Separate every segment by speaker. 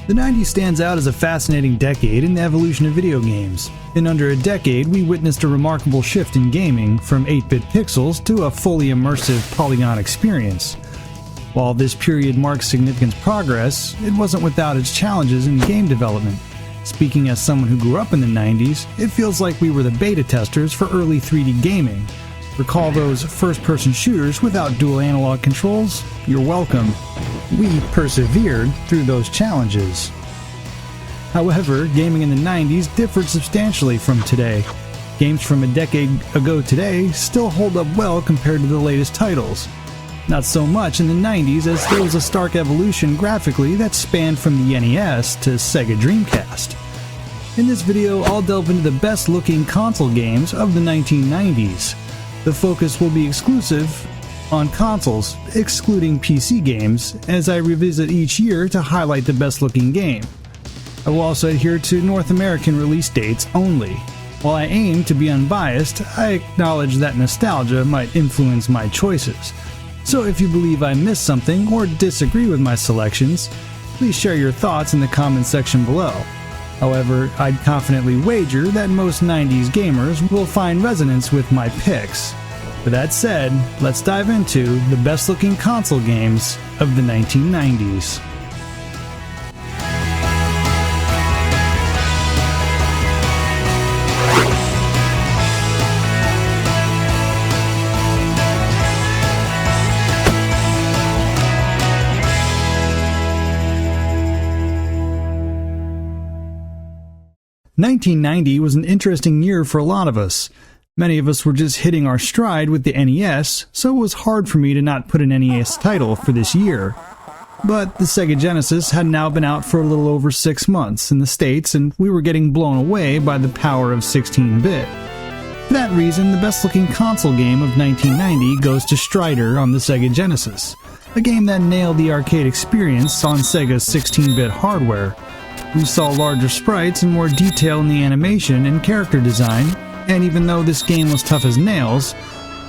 Speaker 1: The 90s stands out as a fascinating decade in the evolution of video games. In under a decade, we witnessed a remarkable shift in gaming from 8-bit pixels to a fully immersive polygon experience. While this period marks significant progress, it wasn't without its challenges in game development. Speaking as someone who grew up in the 90s, it feels like we were the beta testers for early 3D gaming. Recall those first-person shooters without dual analog controls? You're welcome. We persevered through those challenges. However, gaming in the 90s differed substantially from today. Games from a decade ago today still hold up well compared to the latest titles. Not so much in the 90s, as there was a stark evolution graphically that spanned from the NES to Sega Dreamcast. In this video, I'll delve into the best-looking console games of the 1990s. The focus will be exclusive on consoles, excluding PC games, as I revisit each year to highlight the best-looking game. I will also adhere to North American release dates only. While I aim to be unbiased, I acknowledge that nostalgia might influence my choices. So if you believe I missed something or disagree with my selections, please share your thoughts in the comments section below. However, I'd confidently wager that most 90s gamers will find resonance with my picks. With that said, let's dive into the best-looking console games of the 1990s. "1990 was an interesting year for a lot of us. Many of us were just hitting our stride with the NES, so it was hard for me to not put an NES title for this year. But the Sega Genesis had now been out for a little over 6 months in the States, and we were getting blown away by the power of 16-bit. For that reason, the best-looking console game of 1990 goes to Strider on the Sega Genesis, a game that nailed the arcade experience on Sega's 16-bit hardware. We saw larger sprites and more detail in the animation and character design, and even though this game was tough as nails,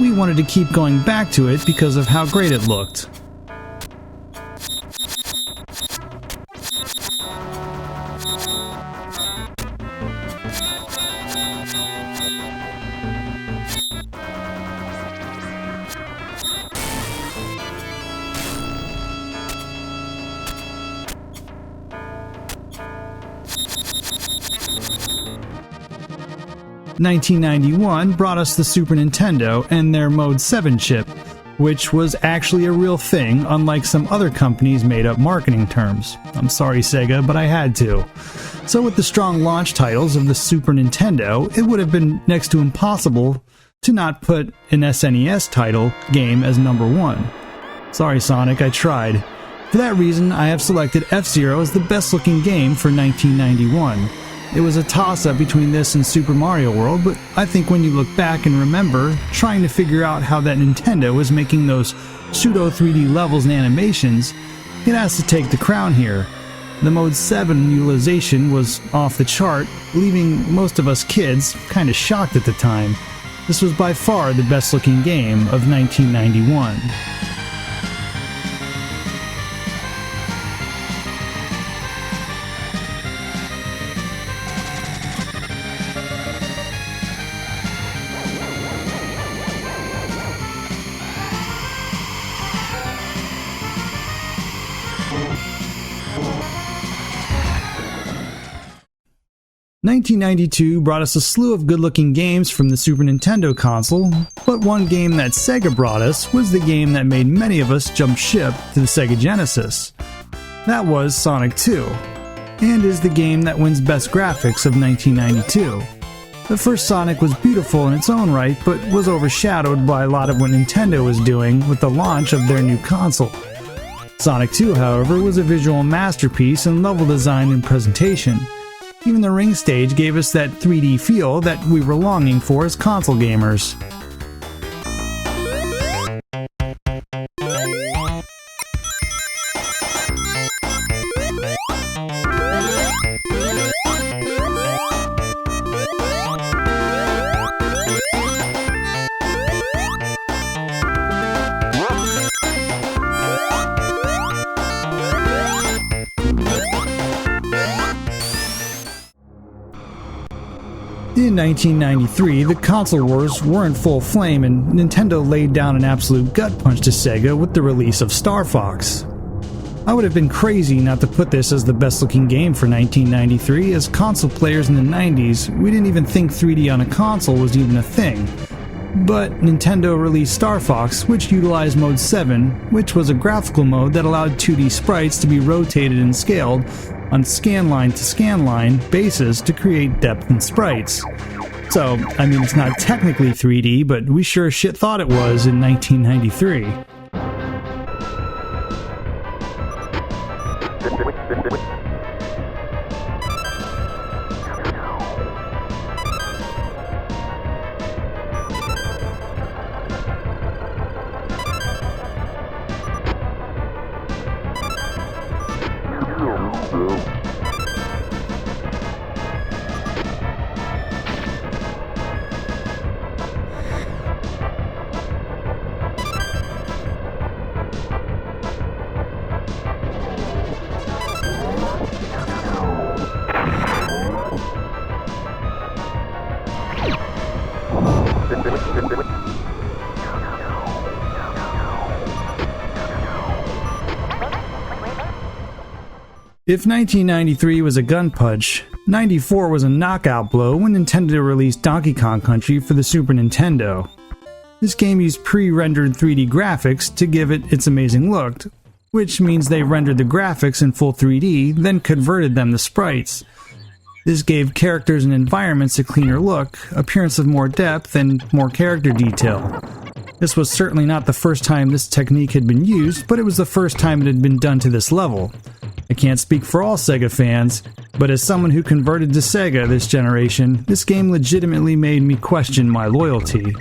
Speaker 1: we wanted to keep going back to it because of how great it looked. "1991 brought us the Super Nintendo and their Mode 7 chip, which was actually a real thing, unlike some other companies' made-up marketing terms. I'm sorry, Sega, but I had to. So with the strong launch titles of the Super Nintendo, it would have been next to impossible to not put an SNES title game as number 1. Sorry, Sonic, I tried. For that reason, I have selected F-Zero as the best-looking game for 1991. It was a toss-up between this and Super Mario World, but I think when you look back and remember trying to figure out how that Nintendo was making those pseudo-3D levels and animations, it has to take the crown here. The Mode 7 utilization was off the chart, leaving most of us kids kinda shocked at the time. This was by far the best-looking game of 1991. "1992 brought us a slew of good-looking games from the Super Nintendo console, but one game that Sega brought us was the game that made many of us jump ship to the Sega Genesis. That was Sonic 2, and is the game that wins Best Graphics of 1992. The first Sonic was beautiful in its own right, but was overshadowed by a lot of what Nintendo was doing with the launch of their new console. Sonic 2, however, was a visual masterpiece in level design and presentation. Even the ring stage gave us that 3D feel that we were longing for as console gamers. In 1993, the console wars were in full flame and Nintendo laid down an absolute gut punch to Sega with the release of Star Fox. I would have been crazy not to put this as the best looking game for 1993, as console players in the 90s, we didn't even think 3D on a console was even a thing. But Nintendo released Star Fox, which utilized Mode 7, which was a graphical mode that allowed 2D sprites to be rotated and scaled on scanline to scanline basis to create depth in sprites. So, I mean, it's not technically 3D, but we sure as shit thought it was in 1993. If 1993 was a gun punch, 94 was a knockout blow when Nintendo released Donkey Kong Country for the Super Nintendo. This game used pre-rendered 3D graphics to give it its amazing look, which means they rendered the graphics in full 3D, then converted them to sprites. This gave characters and environments a cleaner look, appearance of more depth, and more character detail. This was certainly not the first time this technique had been used, but it was the first time it had been done to this level. I can't speak for all Sega fans, but as someone who converted to Sega this generation, this game legitimately made me question my loyalty.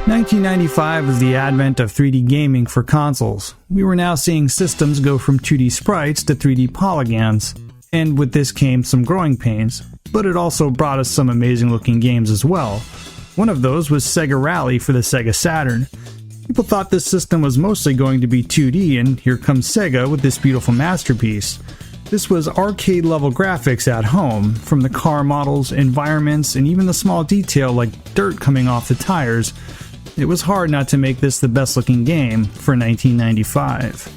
Speaker 1: 1995 was the advent of 3D gaming for consoles. We were now seeing systems go from 2D sprites to 3D polygons, and with this came some growing pains, but it also brought us some amazing looking games as well. One of those was Sega Rally for the Sega Saturn. People thought this system was mostly going to be 2D, and here comes Sega with this beautiful masterpiece. This was arcade-level graphics at home, from the car models, environments, and even the small detail like dirt coming off the tires. It was hard not to make this the best-looking game for 1995.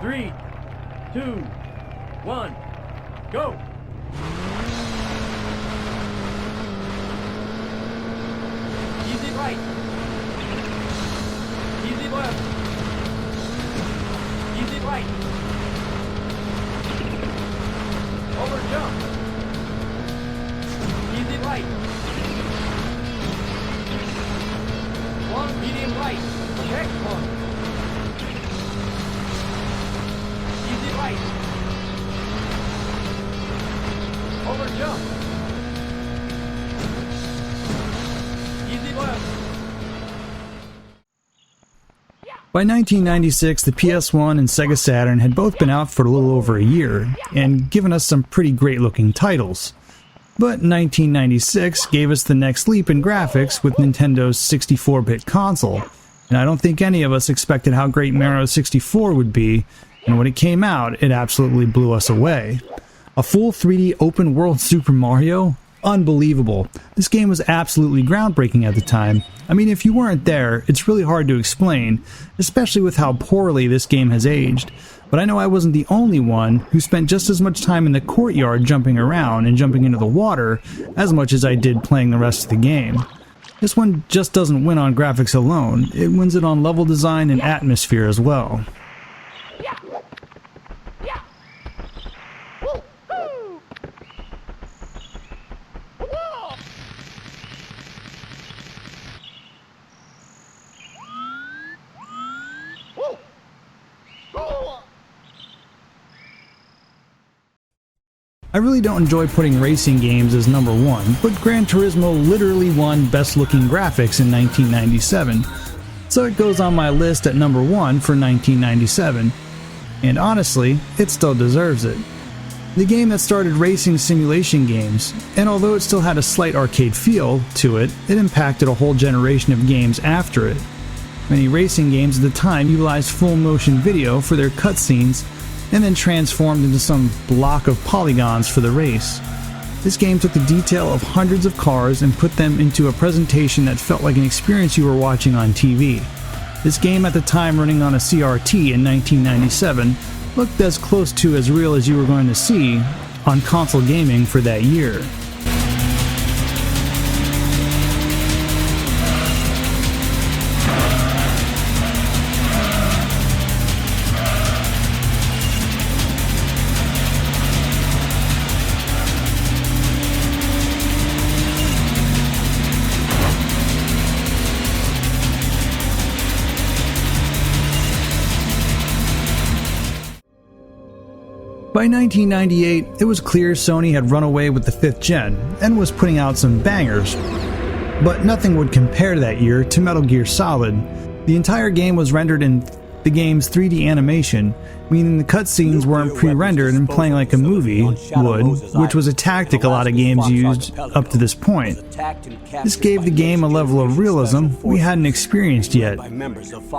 Speaker 2: 3, 2, 1, go! Easy right. Easy left. Easy right. Over jump. Easy right. One medium right. Check one. Easy right. Over jump. Easy left.
Speaker 1: By 1996, the PS1 and Sega Saturn had both been out for a little over a year, and given us some pretty great looking titles. But 1996 gave us the next leap in graphics with Nintendo's 64-bit console, and I don't think any of us expected how great Mario 64 would be, and when it came out, it absolutely blew us away. A full 3D open-world Super Mario? Unbelievable. This game was absolutely groundbreaking at the time. I mean, if you weren't there, it's really hard to explain, especially with how poorly this game has aged. But I know I wasn't the only one who spent just as much time in the courtyard jumping around and jumping into the water as much as I did playing the rest of the game. This one just doesn't win on graphics alone, it wins it on level design and atmosphere as well. I really don't enjoy putting racing games as number one, but Gran Turismo literally won Best Looking Graphics in 1997, so it goes on my list at number one for 1997, and honestly, it still deserves it. The game that started racing simulation games, and although it still had a slight arcade feel to it, it impacted a whole generation of games after it. Many racing games at the time utilized full motion video for their cutscenes, and then transformed into some block of polygons for the race. This game took the detail of hundreds of cars and put them into a presentation that felt like an experience you were watching on TV. This game at the time running on a CRT in 1997 looked as close to as real as you were going to see on console gaming for that year. By 1998, it was clear Sony had run away with the 5th gen and was putting out some bangers. But nothing would compare that year to Metal Gear Solid. The entire game was rendered in the game's 3D animation, meaning the cutscenes weren't pre-rendered and playing like a movie would, which was a tactic a lot of games used up to this point. This gave the game a level of realism we hadn't experienced yet.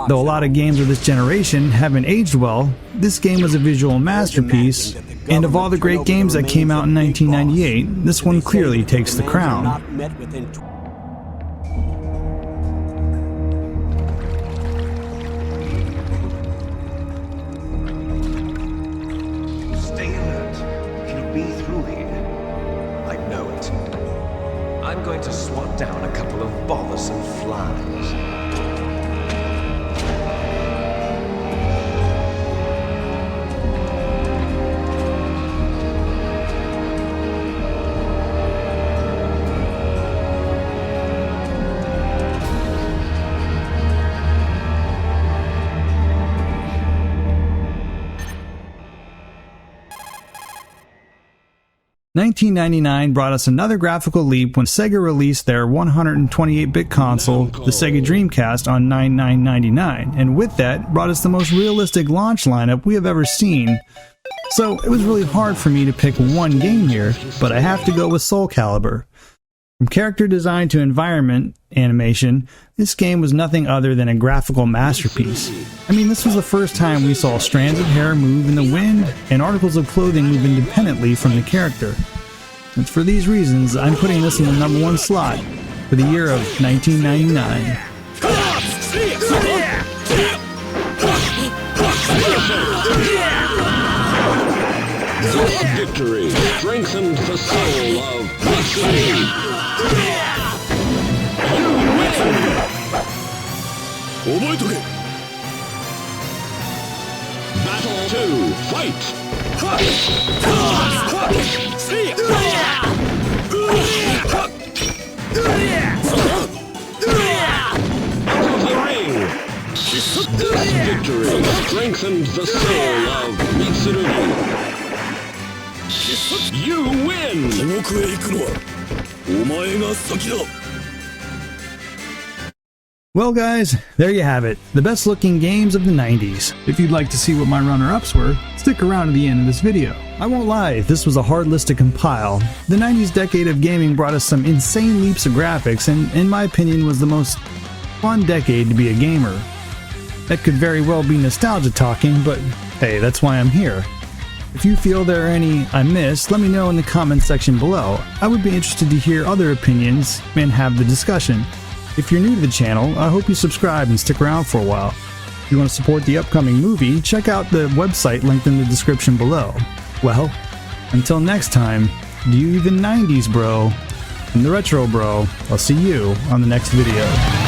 Speaker 1: Though a lot of games of this generation haven't aged well, this game was a visual masterpiece, and of all the great games that came out in 1998, this one clearly takes the crown.
Speaker 3: I'm going to swat down a couple of bothersome flies.
Speaker 1: $1999 brought us another graphical leap when Sega released their 128-bit console, the Sega Dreamcast, on 9/9/99, and with that brought us the most realistic launch lineup we have ever seen. So it was really hard for me to pick one game here, but I have to go with Soul Calibur. From character design to environment animation, this game was nothing other than a graphical masterpiece. I mean, this was the first time we saw strands of hair move in the wind and articles of clothing move independently from the character. And for these reasons, I'm putting this in the number one slot for the year of 1999.
Speaker 4: Victory strengthened the soul of Mitsubishi. Battle 2, fight! Out of the ring! Victory strengthened the soul of Mitsurugi. You win!
Speaker 1: Well guys, there you have it, the best looking games of the 90s. If you'd like to see what my runner-ups were, stick around to the end of this video. I won't lie, this was a hard list to compile. The 90s decade of gaming brought us some insane leaps of graphics and, in my opinion, was the most fun decade to be a gamer. That could very well be nostalgia talking, but hey, that's why I'm here. If you feel there are any I missed, let me know in the comments section below. I would be interested to hear other opinions and have the discussion. If you're new to the channel, I hope you subscribe and stick around for a while. If you want to support the upcoming movie, check out the website linked in the description below. Well, until next time, do you even 90s bro? I'm the Retro Bro. I'll see you on the next video.